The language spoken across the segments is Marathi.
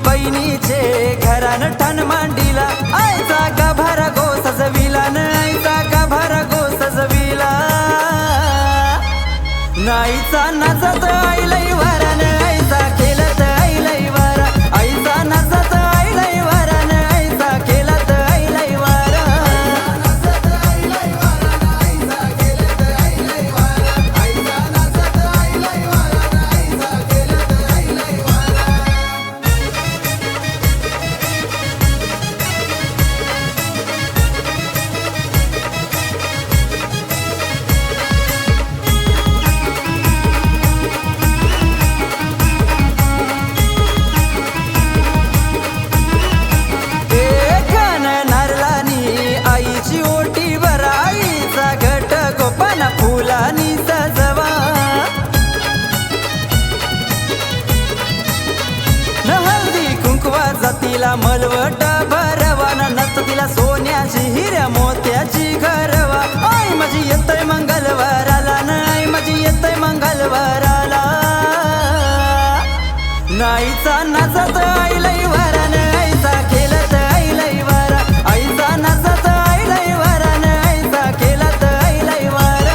बहिणीचे घरान ठाण मांडीला आईचा गाभारा गो सजविला न आईचा गाभारा गो सजविला नाईचा नाचत आईलई वारान आईचा खेळत आईलई वारा आईचा नाचत आईलई वारान आईचा खेळत आईलई वारा जातीला मलवट भरवाना नसत तिला सोन्याची हिऱ्या मोत्याची घरवा आई माझी येतय मंगलवाराला नाही माझी येतय मंगलवाराला नाईचा नाचत आईलई वारान आईचा खेळत आईलई वारा आईचा नाचत आईलई वारान आईचा खेळत आईलई वारा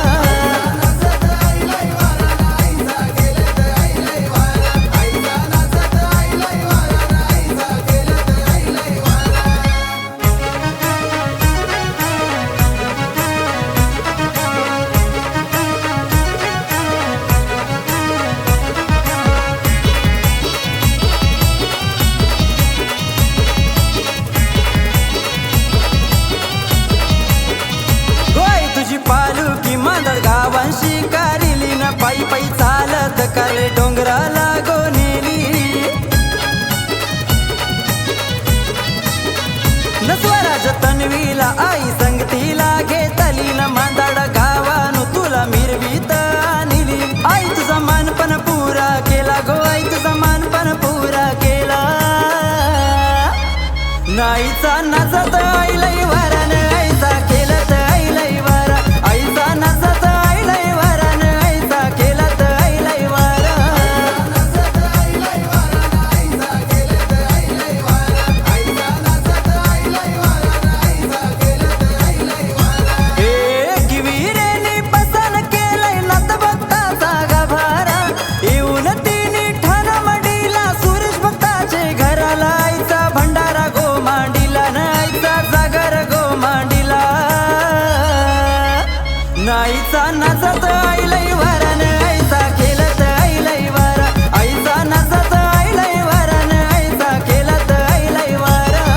पालुकी मांदळ गावांशी कारिली ना पायी पायी चालत काले डोंगराला गोनेली नस्वराज तन्वीला आई संगतीला घेतली ना मांदळ गावानु तुला मिरवीत आणली आई तुझा मानपण पुरा केला गो आई तुझा मानपण पुरा केला नाईचा नाचत आईलई वारान आईचा खेळत आईलई वारा आईचा नाचत आईलई वारान आईचा खेळत आईलई वारा गिविरेनी पसन केलंय नात भक्ताचा गाभारा येऊन तिनी ठाण मांडीला सुरेश भक्ताचे घराला आईचा भंडारा गो मांडीला नाईचा जागर गो मांडीला नाईचा नाचत आईलई वारान आईचा खेळत आईलई वारा आईचा नाचत आईलई वारान आईचा खेळत आईलई वारा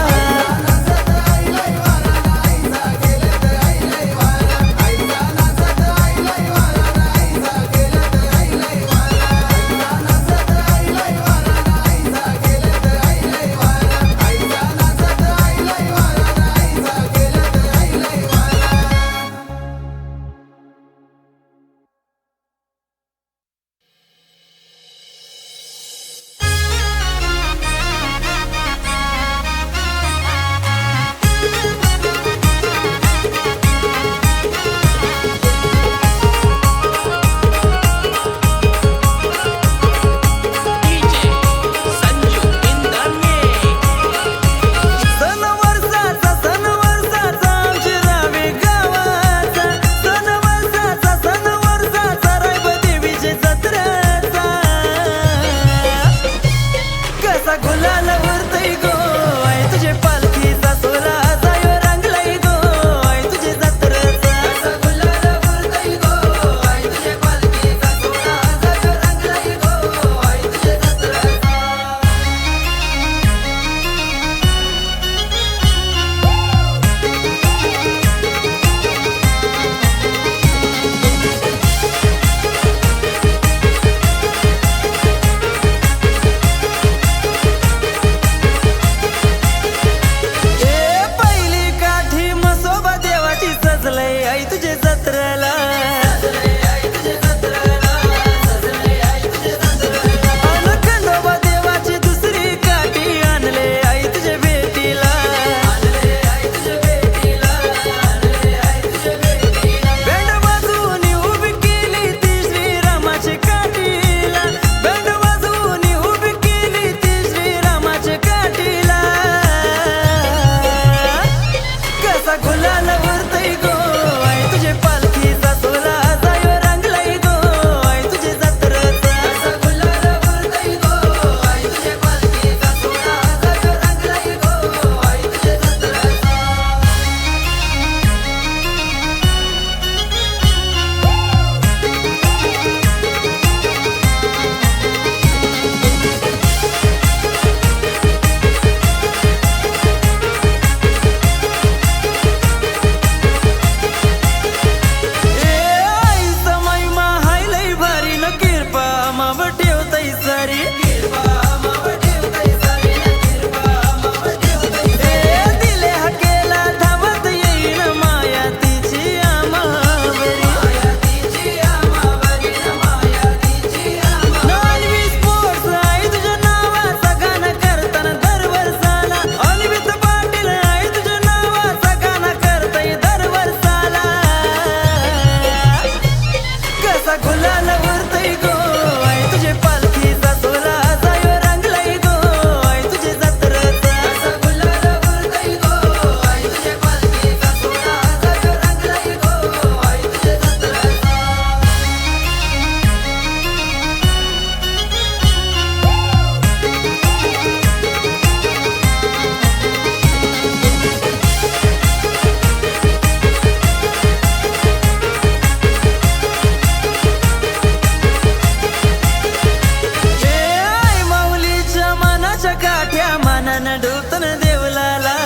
डोंगराच्या काठ्या मानानं डोलतन देवलाला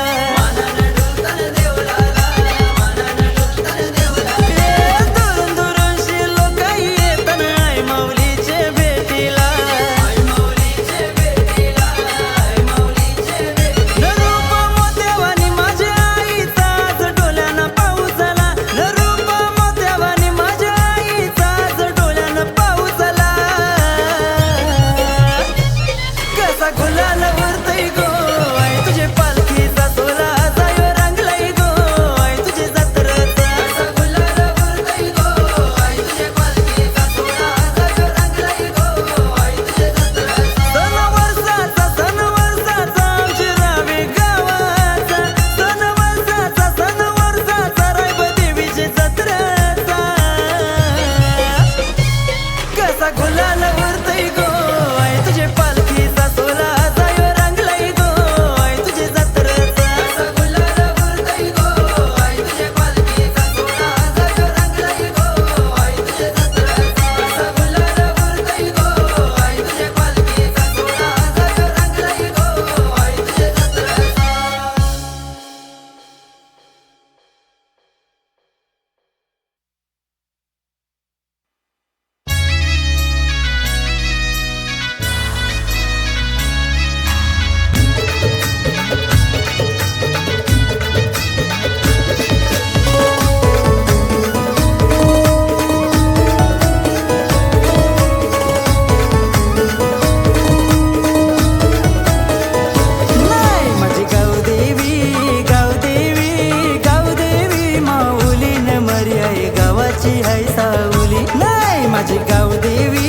दुरून दुरूनशी लोक येतन आई माऊलीचे भेटीला नरूप मोत्यावानी माझ्या आईचा आज डोळ्यानं पाऊस आला नरूप मोत्यावानी माझ्या आईचा आज डोळ्यानं पाऊस आला कसा गुलाल उरतय गो आई तुझे पालखीचा सोला जायो रंगलाय गो आई तुझे जत्रेचा कसा गुलाल उरतय गो आई तुझे पालखीचा सोला जायो रंगलाय गो आई तुझे जत्रेचा सण वर्षाचा आमची रावे गावाचा सण वर्षाचा रायब देवीची जत्रेचा कसा गुलाल उरतय गो आई तुझे पालखीचा सोला जायो रंगलाय गो आई तुझे जत्रेचा कसा गुलाल उरतय गो आई तुझे पालखीचा सोला जायो रंगलाय गो आई तुझे जत्रेचा कसा गुलाल उरतय गो आई तुझे पालखीचा सोला जायो रंगलाय गो आई तुझे जत्रेचा नाही माझी गावदेवी माऊलीन मरी आहे गावाची आहे सावली नाही माझी गावदेवी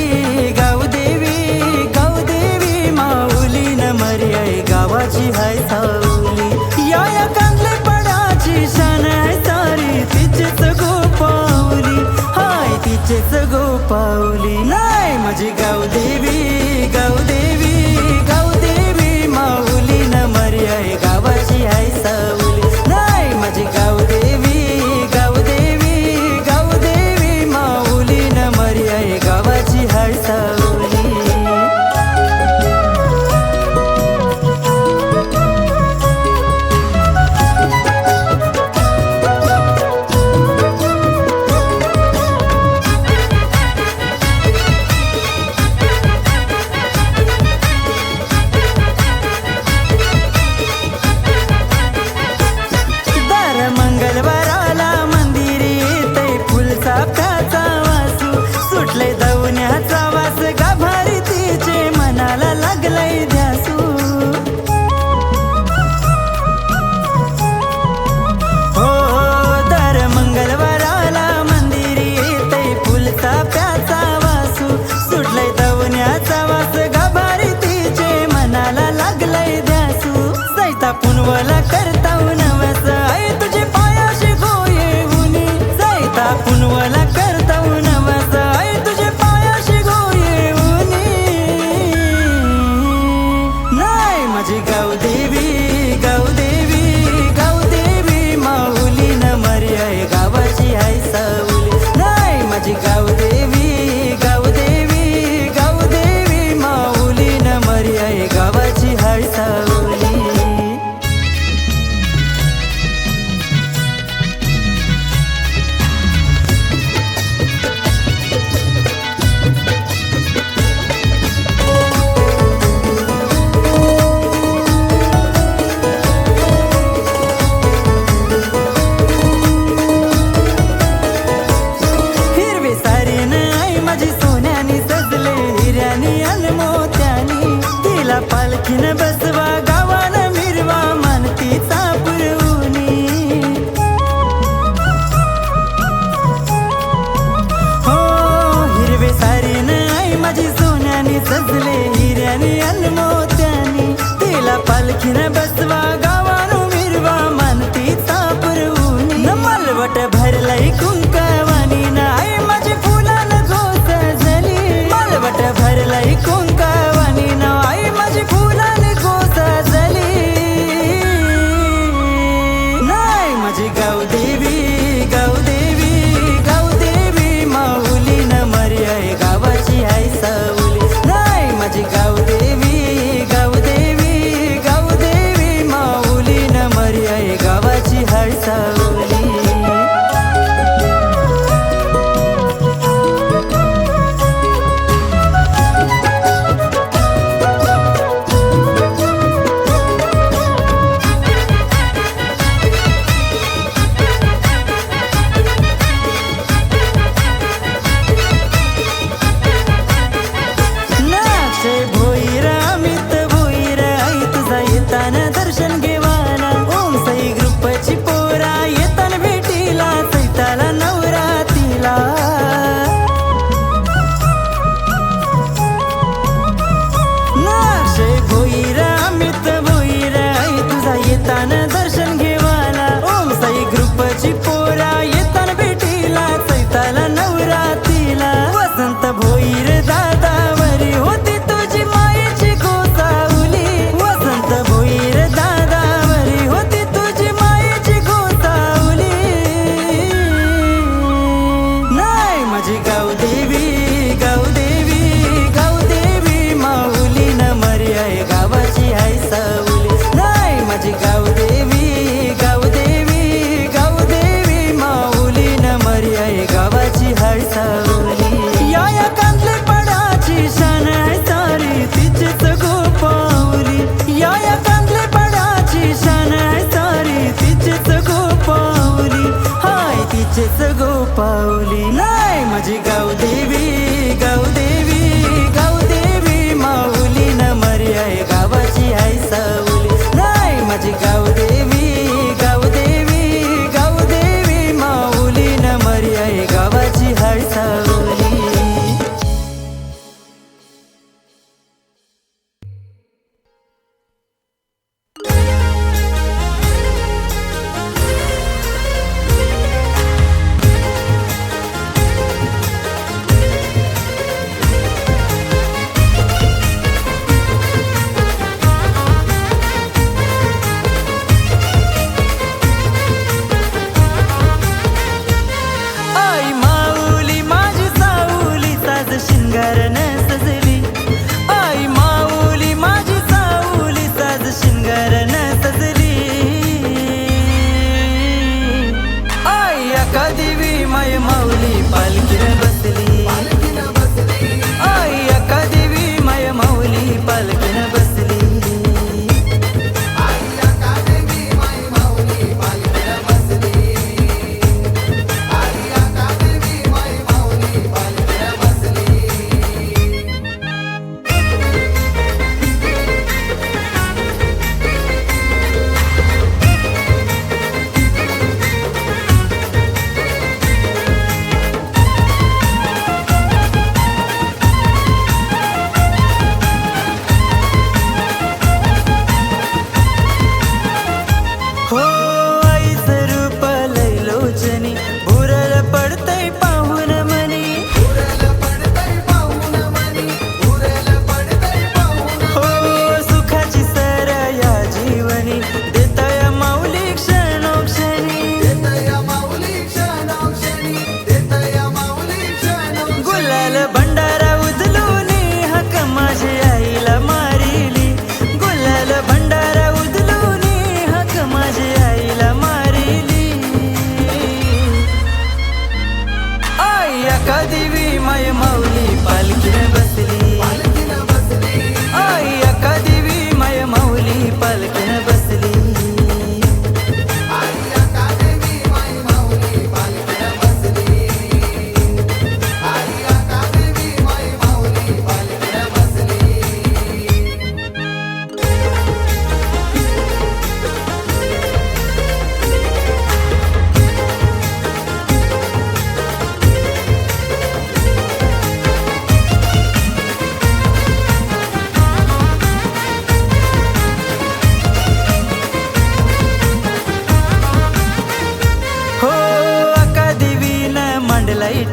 माऊलीन मरी आहे गावाची आहे सावली या कांदले पडाची शान आहे सारी तिचेच गोपावली हाय तिचेच गोपावली नाही माझी गावदेवी माऊलीन मरी आहे गावाची आहे सावली नाही माझी गावदेवी माऊलीन मरी आहे गावाची आहे सावली दर मंगळवाराला मंदिर येतय फुल साफ्याचा वासू सुटले दवण्याचा वास गाभारी तिचे मनाला लागलंय ध्यासू हो दर मंगळवाराला मंदिर येतय फुल साफ्याचा वासू सुटले दवण्याचा वास गाभारी तिचे मनाला लागलंय ध्यासू सैता पुनवला करता नवस आई तुझे पायाशी गोये उनी सैता पुनवला करता नवस आई तुझे पायाशी गोये उनी नाही माझी गावदेवी माऊलीन मरी आहे गावाची आहे सावली नाही माझी गावदेवी माऊलीन मरी आहे गावाची आहे सावली हिरवी सारीन आई माझी सोन्यानी सजले हिऱ्यानी अन मोत्यानी तिला पालखीन बसवा गावान मिरवा मानतीचा पुरवणी हो हिरवी सारीन आई माझी सोन्यानी सजले हिऱ्यानी अन मोत्यानी तिला पालखीन बसवा गावान मिरवा मानतीचा पुरवणी मलवट भरलय कुंकवानी आई माझी फुलान घोस झाली मलवट भरलय कुंकवानी आई माझी फुलान घोस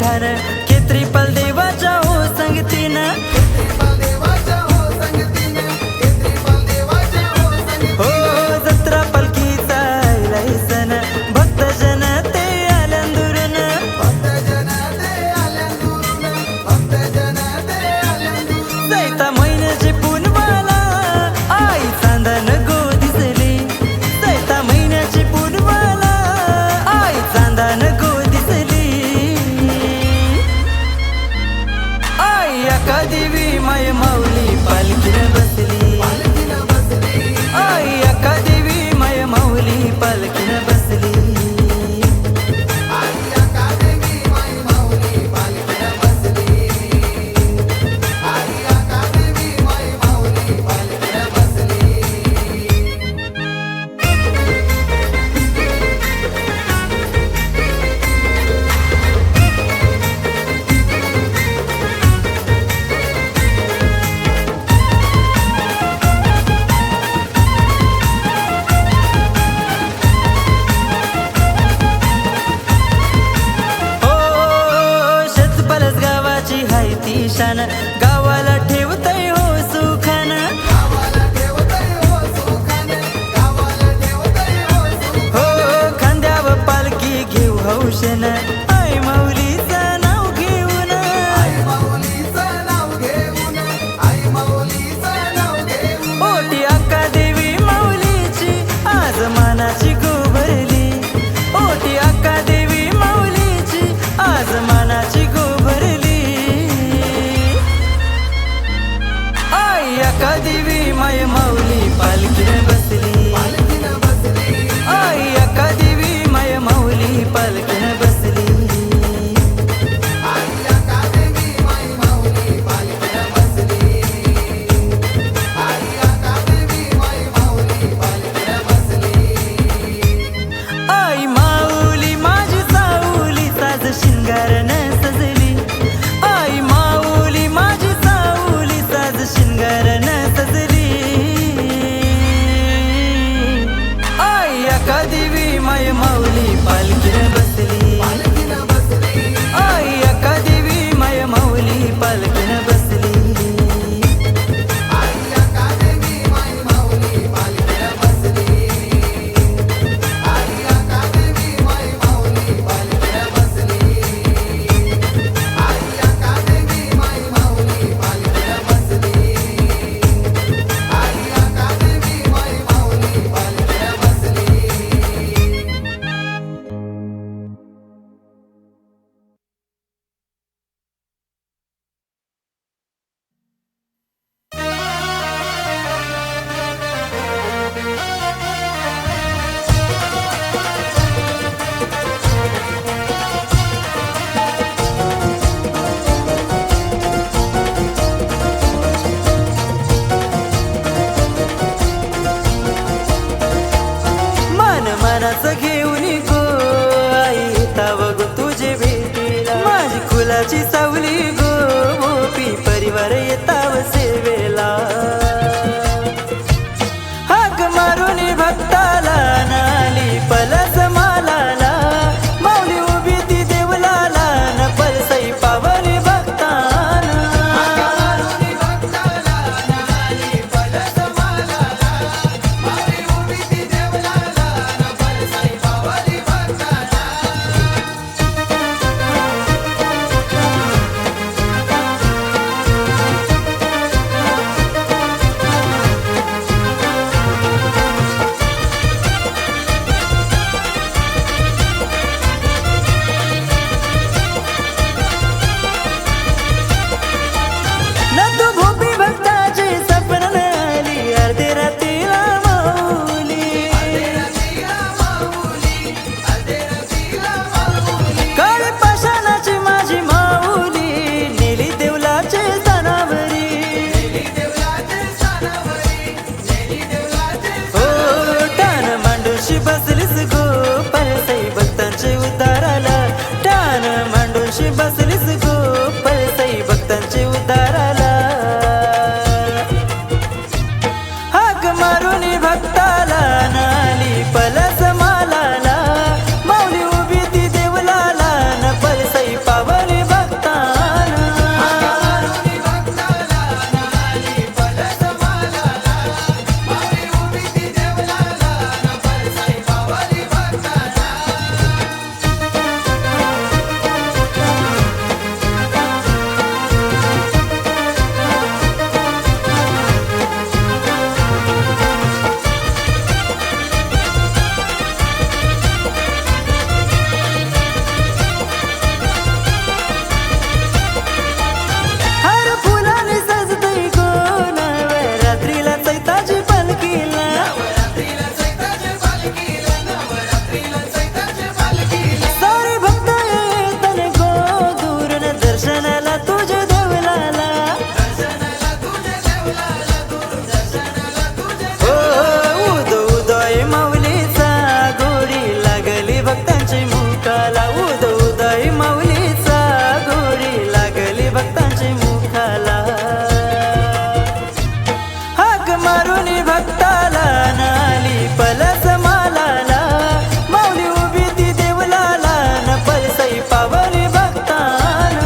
ठार केत्री पल देवाच्या हो संगतीनं हो जत्रा पालखीचा आयलाय सण भक्तजन ते आल्यांदुरन सैता महिन्याची पुनवाला आई चांदन गो दिसली सैता महिन्याची पुनवाला आई चांदन गो दिसली आई अका देवी माय माऊली पालखीनं बसली आई अका देवी माय माऊली पालखीनं बसली शान गावाला ठेवतय हो सुखान हो खांद्यावर पालखी घेऊ हौशन आई माऊलीचं नाव घेऊन ओटी अक्का देवी माऊलीची आज मानाची गोभरली ओटी अक्का देवी माऊलीची आज मानाची गोभरली अक्का देवी माय माऊली पालखीनं बसली आई अक्का देवी माय माऊली पालखीनं बसली आई माऊली माझी साऊली साज शिंगारनं सजली आई माऊली माझी साऊली साज शिंगारनं सजली आई अक्का देवी माय माऊली पालखीनं बसली आई अक्का देवी माय माऊली पालखीनं बसली मनाचं घेऊन गो आई येताव गो तुझे भेटीला माझी फुलाची सावली गो मोपी परिवार येताव सेवेला हाक मारून भक्ताला नाली पलस मालाला माऊली उभी ती देवलाला न पलसई पावली भक्ताना पावली पालखीला सारे भक्त येतन गो दूरन दर्शनाला तुझ्या देवलाला हो उदो उदय माऊलीचा गोडी लागली भक्तांची मुखाला उदो उदय माऊलीचा गोडी लागली भक्तांची मुखाला हाक मारून भक्ताला नाली पलस मालाला माऊली उभी ती देवलाला न पलसई पावली भक्ताना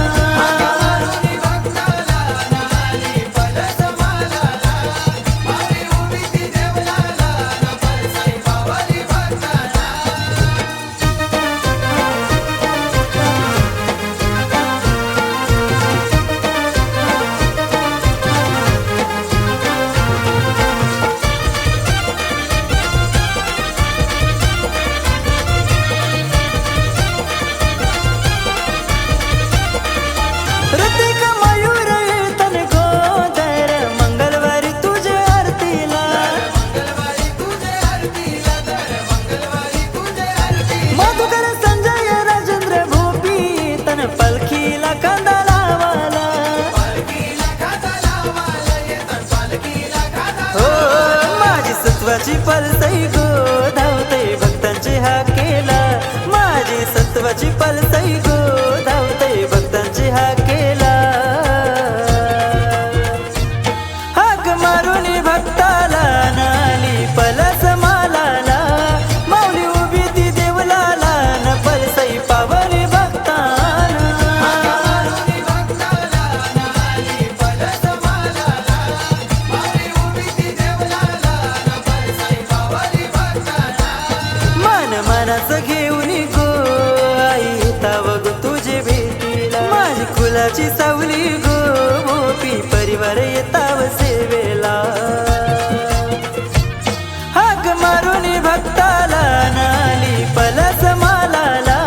ऋतिक मयूर येतन गोदर मंगळवारी तुझ्या आरतीला मधुकर संजय राजेंद्र भोपी तन पालखीला कांदा लावाला हो माझी सत्वाची पलसई गो धावते भक्तांची हाकेला माझी सत्वाची पलसई गो धावते भक्तांची हाकेला हाक मारून भक्ताला नाली पलस मालाला माऊली उभी ती देवलाला न पलसई पावली भक्ताना मन मनाचं घेऊन गो आई तावग तुझे भेटीला माझी कुलाची सावली गो मोपी परिवार येताव सेवेला हाक मारून भक्ताला नाली पलस मालाला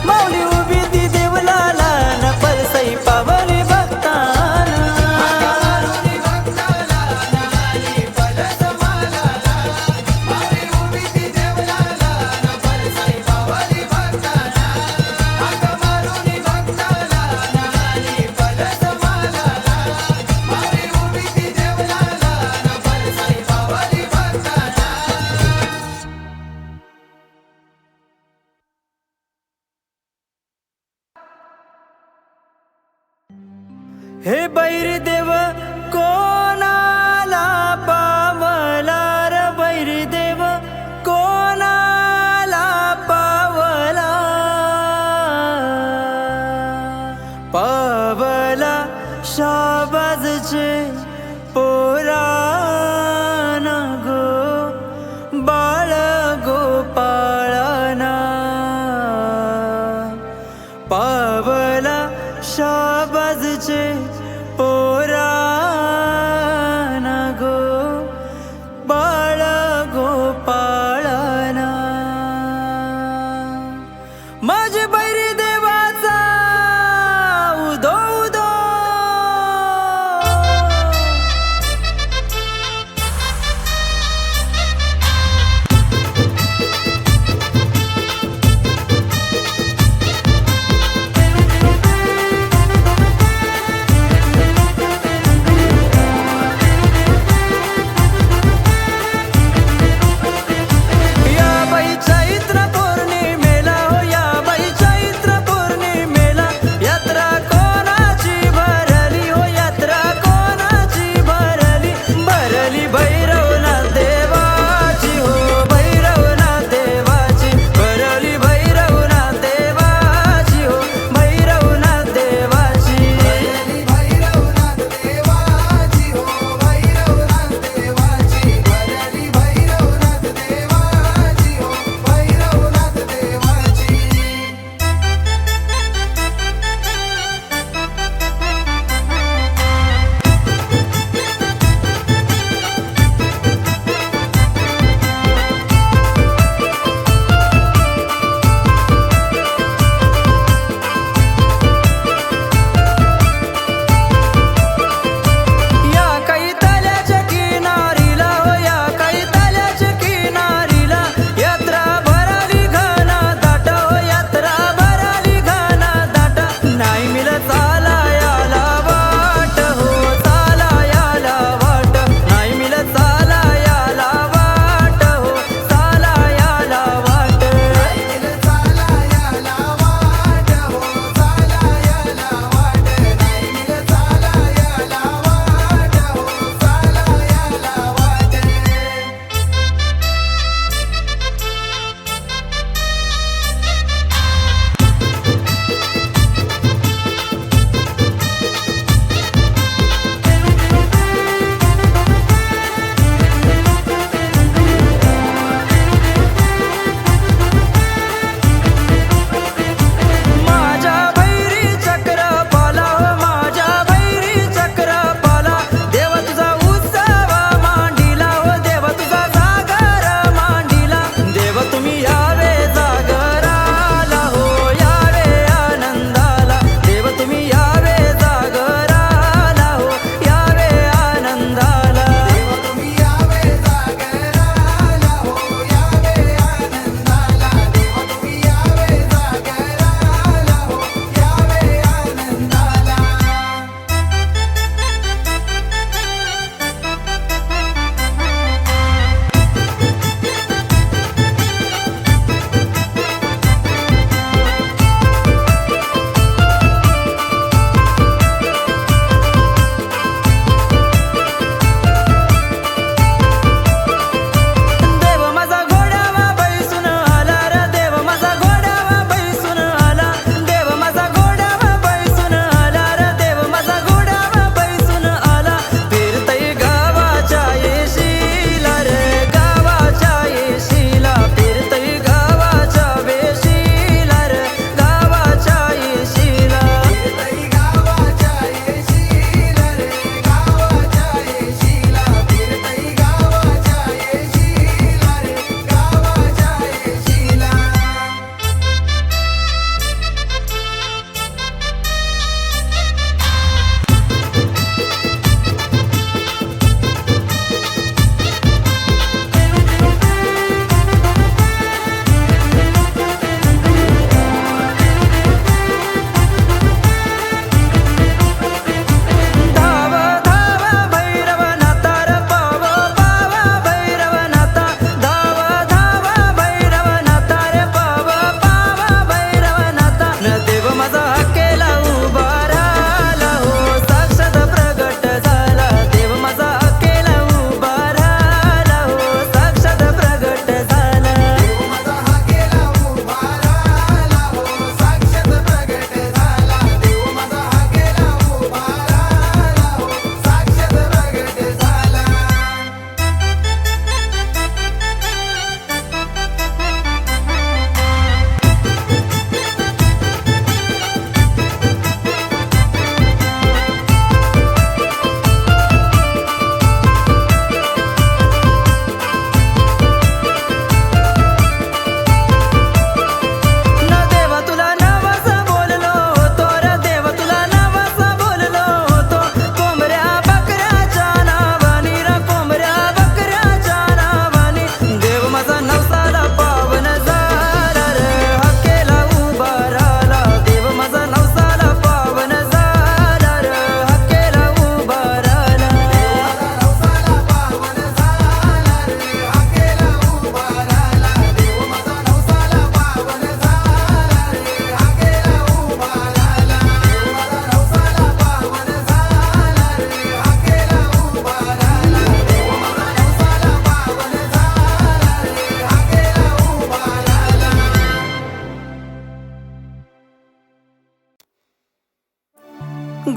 माऊली उभी ती देवलाला न पलसई पावली भक्ताना हे बैरदेव कोणाला पावला र बैरदेव कोणाला पावला पावला शाबाजचे पोराना गो बाळ गोपाळना पावला शाबाजचे पोर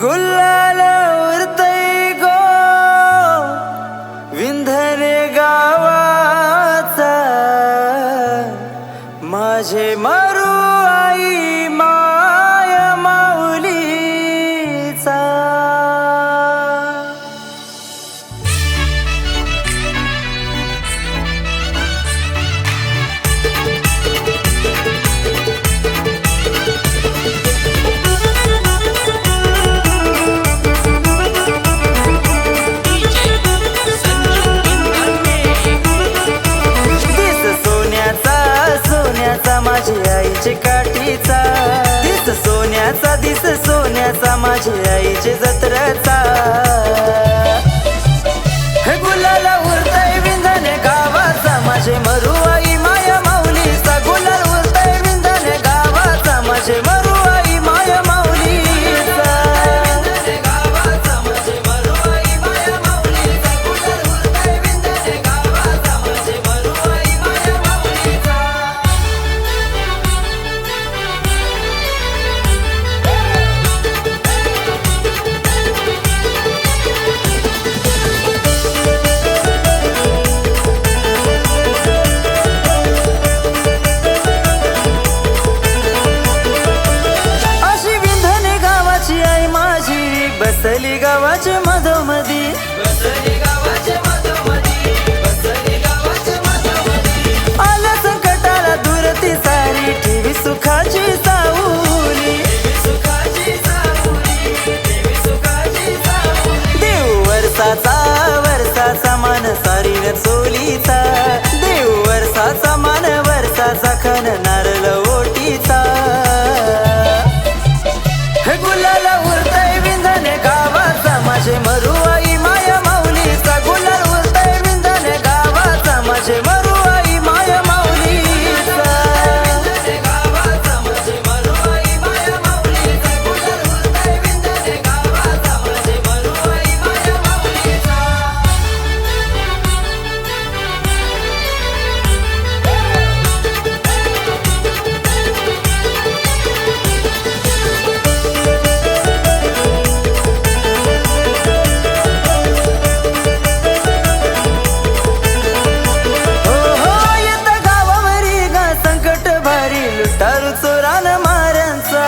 गुलाल उरतय गो विंधने गावाचा माझे मारू आई माय माऊलीचा माझ्या आईचे काठीचा दिस सोन्याचा दिस सोन्याचा माझ्या आईचे जत्राचा हे गुलाला उरतय विंधने गावाचा माझे मरू आई माया माऊलीचा गुलाल उरतय विंधने गावाचा माझे मरू आई माया माऊलीचा गावाचा माझे मरू आई माया माऊलीचा गुलाल उरतय विंधने गावाचा माझे मरू आई माया माऊलीचा बसली गावाच्या मधोमधी बसली गावाच्या मधोमधी बसली गावाच्या मधोमधी आला संकटाला दूर ती सारी ठेवी सुखाची सावली सुखाची सावली ठेवी सुखाची सावली देव वर्षाचा मान सारी सोलीचा देव वर्षाचा मान वर्षाचा खण नारळ ओटीचा हे गुलाला उरतय विंधने गावाचा माझे मरू आई माया माऊलीचा गुलाल उरतय विंधने गावाचा माझे मरू आई माया माऊलीचा गावाचा माझे मरू आई माया माऊलीचा गुलाल उरतय विंधने गावाचा माझे मरू आई माया माऊलीचा लुटारू चोरान माऱ्यांचा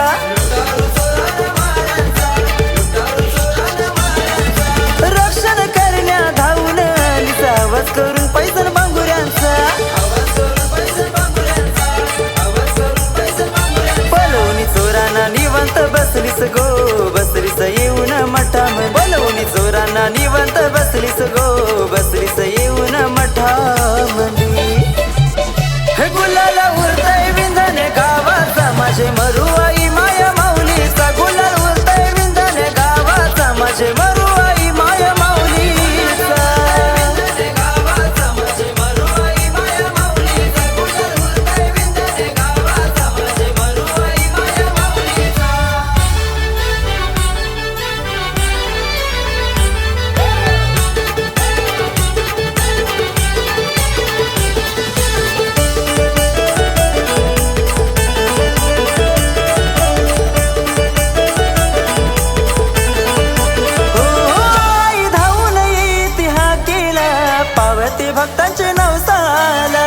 रक्षण करण्या धावून आलीचा आवाज करून पैसन बांगुऱ्यांचा पलवणी चोरांना निवंत बसलीस गो बसलीस येऊन मठामध्ये पलवणी चोरांना निवंत बसलीस गो बसलीस येऊन मठामध्ये हे गुलाला उरतय विंधने गावाचा माझे मरू आई माया माऊलीचा गुलाल उरतय विंधने गावाचा माझे मरू आई माया माऊलीचा गावाचा माझे मरू आई माया माऊलीचा गुलाल उरतय विंधने गावाचा माझे मरू आई माया माऊलीचा पावते भक्तांचे नवसाला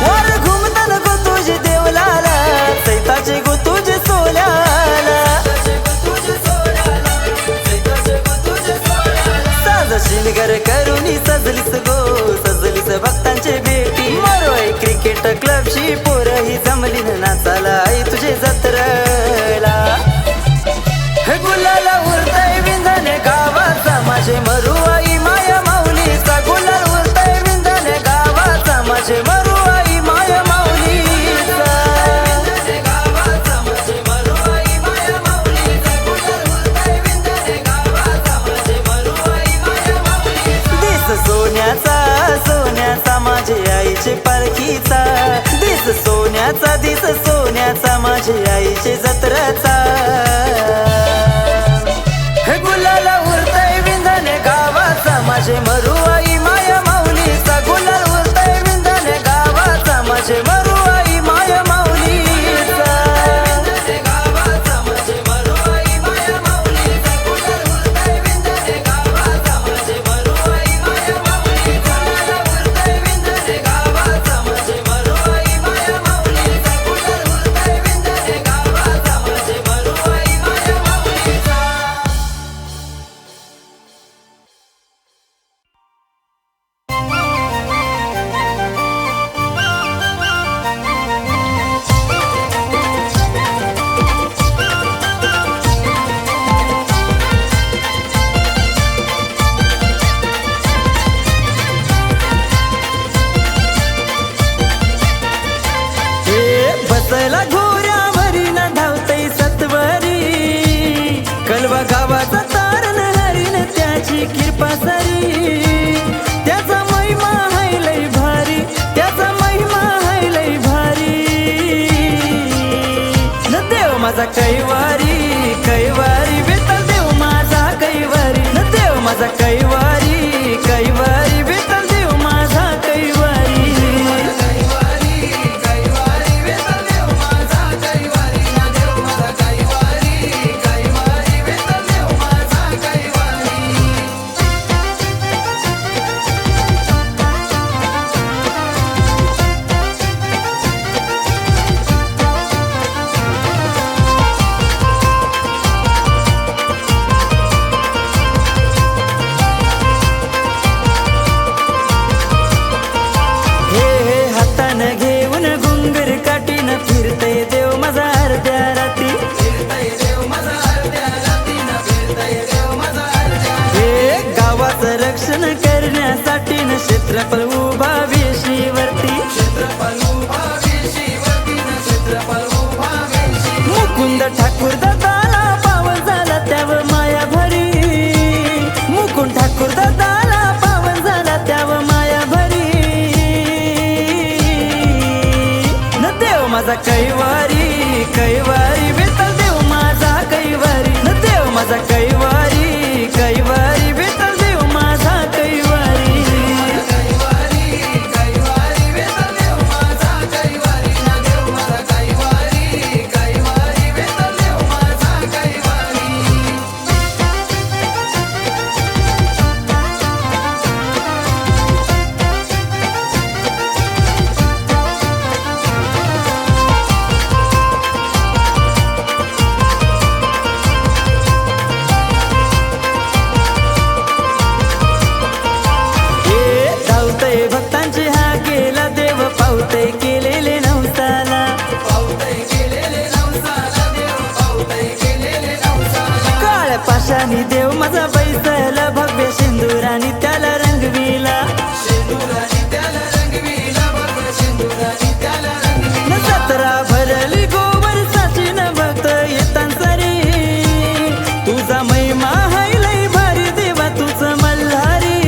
वर घुमताना गो तुझे देवलाला सैताचे गो तुझे सोल्याला साज शिलगर करुनी सजलीस गो सजलीस भक्तांचे भेटी मरोय क्रिकेट क्लबची पोरही जमली नाचाला आई तुझे जत्रला हे गुलाला उरतय विंधने गावाचा माझे मरू आई माया माऊलीचा गुलाल उरतय विंधने गावाचा माझे मरू आई माया माऊलीचा गावाचा माझे मरू आई माया माऊलीचा गुलाल उरतय विंधने गावाचा माझे मरू आई माया माऊलीचा दिस सोन्याचा सोन्याचा माझे आईचे पारखीचा दिस सोन्याचा माझे आईचे जत्राचा हे गुलाला उरतय विंधने गावा कैवारी त्याचा महिमा हाय लय भारी त्याचा महिमा हाय लय भारी न देव माझा कैवारी कैवारी विठ्ठल देव माझा कैवारी न देव माझा कैवारी कैवारी विठ्ठल देव माझा कैवारी घेऊन घुंगर काठीन फिरतय देव माझा अर्ध्या राती हे गावाचं रक्षण करण्यासाठी न क्षेत्रफळ उभा वेशीवरती मुकुंद ठाकूर दादाला पावन झाला त्यावर माया भरी मुकुंद ठाकूर दादाला पावन झाला त्यावर माया भरी माझा कैवारी कैवारी विठ्ठल देव माझा कैवारी न देव माझा कैवारी कैवारी विठ्ठल देव माझा कैवारी भक्तांची हा केला देव पावते केलेले नवसाला काळ पाशानी देव माझा बैसला भव्य सिंदुरानी त्याला रंगविला सतरा भरली गोवर्षाची न भक्त येतांसरी तुझा महिमा हाय लय भारी देवा तुझं मल्हारी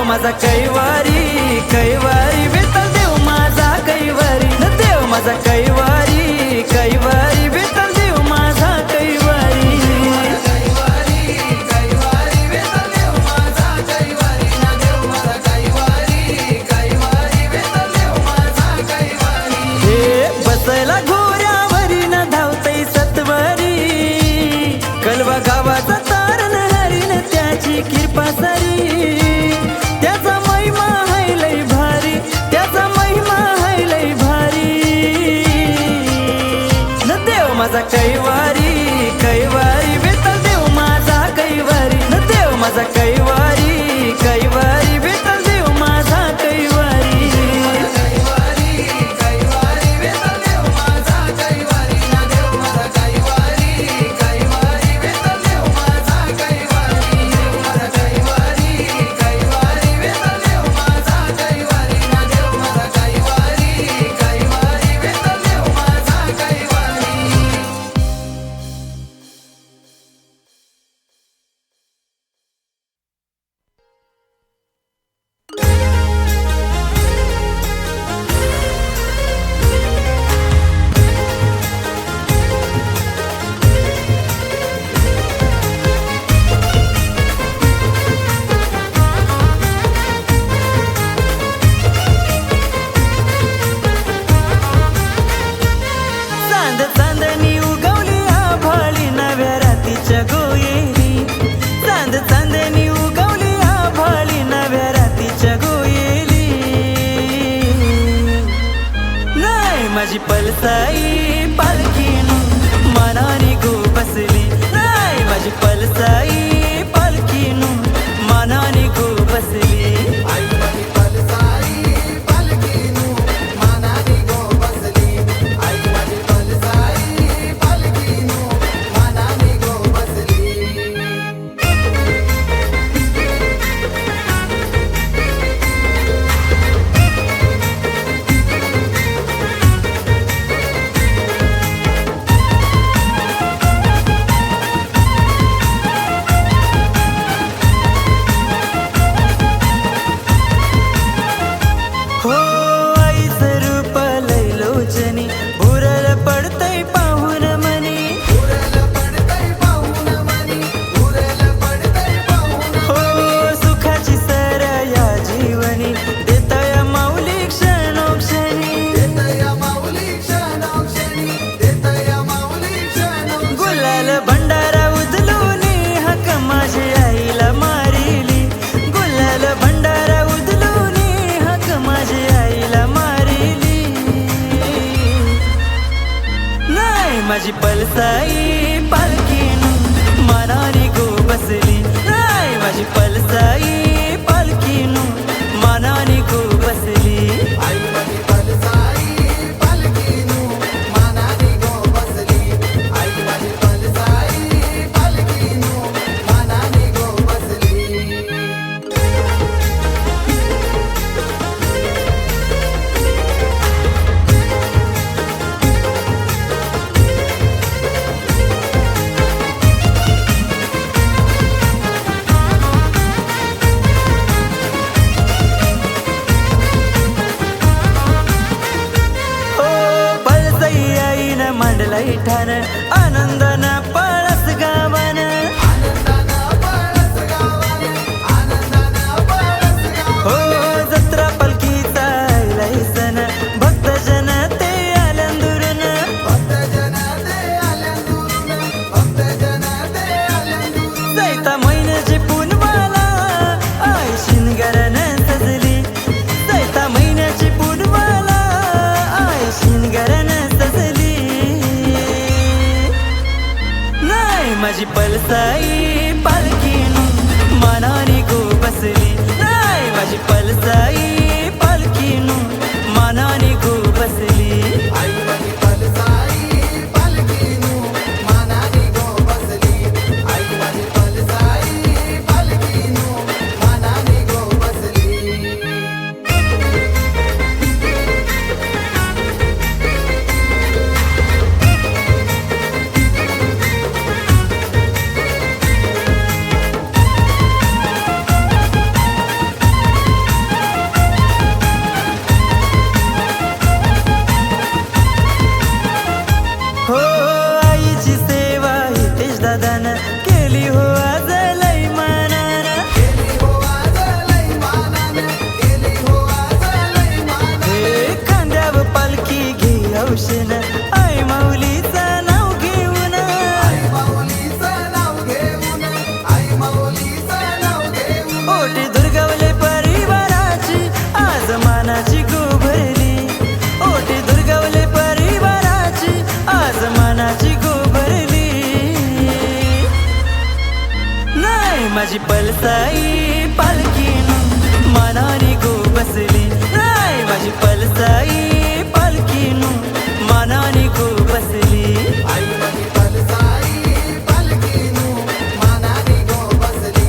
माझा कैवारी कैवारी विठ्ठल देव माझा कैवारी न देव माझा कैवारी कैवारी विठ्ठल देव माझा कैवारी हे बसला घोड्यावरी न धावतय सत्वरी कलवा गावाचा तारण हरीन त्याची कृपा सरी त्याचा महिमा हाय लय भारी त्याचा महिमा हाय लय भारी न देव माझा कैवारी कैवारी विठ्ठल देव माझा कैवारी न देव माझा कैवारी कैवारी विठ्ठल देव माझा कैवारी माझी पलसाई पालखीन मनाने गो बसली नाही माझी पलसाई पालखीन मनाने गो बसली आई माझी पलसाई पालखीन मनाने गो बसली आई माझी पलसाई पालखीन मनाने गो बसली पलसाई पालखीनु मनानी गो बसली नाही माझी पलसाई पालखीनु मनानी गो बसली आई माझी पलसाई पालखीनु मनानी गो बसली आई माझी पलसाई पालखीनु मनानी गो बसली हो आईची सेवा हितेश दादानं केली हो आज लई मानानं केली हो आज लई मानानं केली हो आज लई मानानं हे खांद्यावर पालखी घे हौशेन आई माऊलीचं नाव घेऊन आई माऊलीचं नाव घेऊन आई माऊलीचं नाव घेऊन ओटी दुर्गवले परिवाराची आज मानाची गोभरली ओटी दुर्गवले परिवाराची आज मानाची गोभरली नाही माझी पलसाई पालखीनु मनानी गो बसली नाही माझी पलसाई पालखीनु मनानी गो बसली आई माझी पलसाई पालखीनु मनानी गो बसली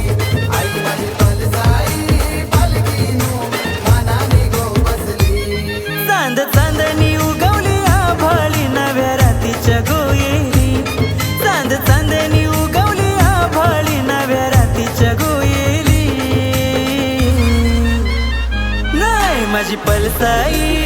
आई माझी पलसाई पालखीनु मनानी गो बसली चांद चांदणी उगवली आभाळी नव्या रातीच्या गोयेली चांद चांदणी उगवली आभाळी नव्या रातीच्या गोयेली नाही माझी पलसाई